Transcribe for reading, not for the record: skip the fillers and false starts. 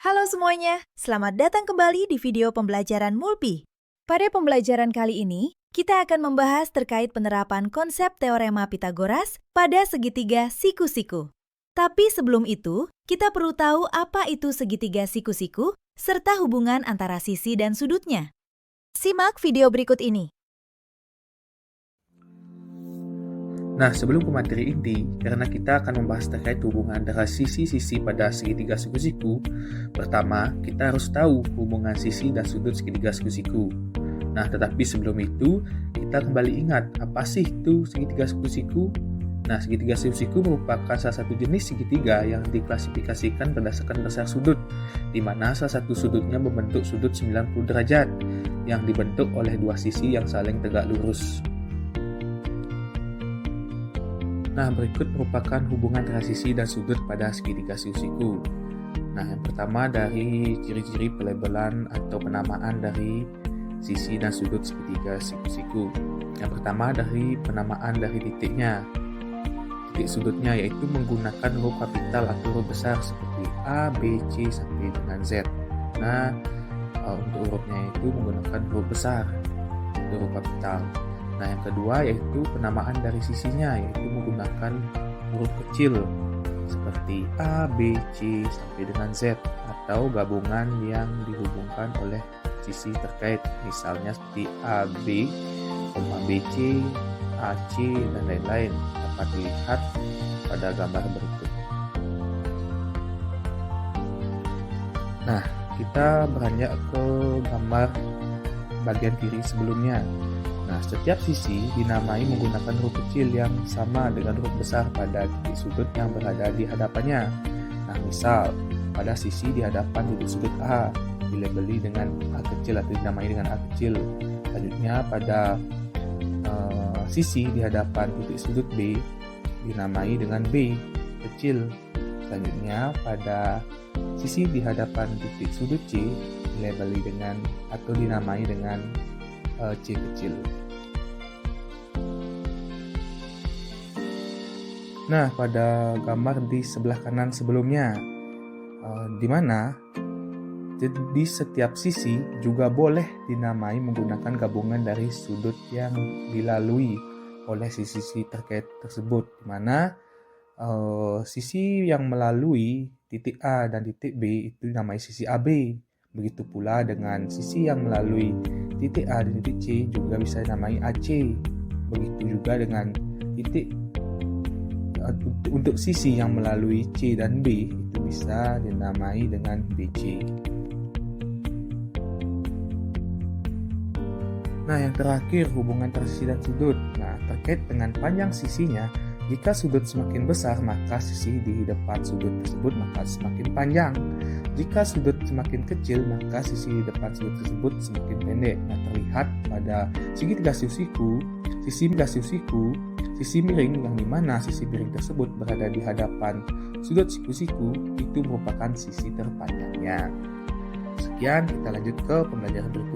Halo semuanya, selamat datang kembali di video pembelajaran Mulpi. Pada pembelajaran kali ini, kita akan membahas terkait penerapan konsep teorema Pitagoras pada segitiga siku-siku. Tapi sebelum itu, kita perlu tahu apa itu segitiga siku-siku serta hubungan antara sisi dan sudutnya. Simak video berikut ini. Nah, sebelum ke materi inti, karena kita akan membahas terkait hubungan antara sisi-sisi pada segitiga siku-siku, pertama, kita harus tahu hubungan sisi dan sudut segitiga siku-siku. Nah, tetapi sebelum itu, kita kembali ingat, apa sih itu segitiga siku-siku? Nah, segitiga siku-siku merupakan salah satu jenis segitiga yang diklasifikasikan berdasarkan besar sudut, di mana salah satu sudutnya membentuk sudut 90 derajat, yang dibentuk oleh dua sisi yang saling tegak lurus. Nah, berikut merupakan hubungan antara sisi dan sudut pada segitiga siku-siku. Nah, yang pertama dari ciri-ciri pelabelan atau penamaan dari sisi dan sudut segitiga siku-siku. Yang pertama dari penamaan dari titiknya. Titik sudutnya yaitu menggunakan huruf kapital atau huruf besar seperti A, B, C sampai dengan Z. Nah, untuk hurufnya itu menggunakan huruf besar, huruf kapital. Nah, yang kedua yaitu penamaan dari sisinya, yaitu menggunakan huruf kecil seperti A, B, C sampai dengan Z atau gabungan yang dihubungkan oleh sisi terkait, misalnya seperti AB, BC, AC dan lain-lain, dapat dilihat pada gambar berikut. Nah, kita beranjak ke gambar bagian kiri sebelumnya. Nah, setiap sisi dinamai menggunakan huruf kecil yang sama dengan huruf besar pada titik sudut yang berada di hadapannya. Nah, misal, pada sisi di hadapan titik sudut A dilabeli dengan A kecil atau dinamai dengan A kecil. Selanjutnya, pada sisi di hadapan titik sudut B dinamai dengan B kecil. Selanjutnya, pada sisi di hadapan titik sudut C dilabeli dengan atau dinamai dengan C kecil. Nah, pada gambar di sebelah kanan sebelumnya, di mana di setiap sisi juga boleh dinamai menggunakan gabungan dari sudut yang dilalui oleh sisi terkait tersebut, di mana sisi yang melalui titik A dan titik B itu dinamai sisi AB. Begitu pula dengan sisi yang melalui titik A dan titik C juga bisa dinamai AC. Begitu juga dengan titik untuk sisi yang melalui C dan B itu bisa dinamai dengan BC. Nah, yang terakhir hubungan antara sisi dan sudut. Nah, terkait dengan panjang sisinya, jika sudut semakin besar maka sisi di depan sudut tersebut maka semakin panjang. Jika sudut semakin kecil maka sisi di depan sudut tersebut semakin pendek. Nah, terlihat pada segitiga siku-siku, sisi miring yang dimana sisi miring tersebut berada di hadapan sudut siku-siku itu merupakan sisi terpanjangnya. Sekian, kita lanjut ke pembelajaran berikutnya.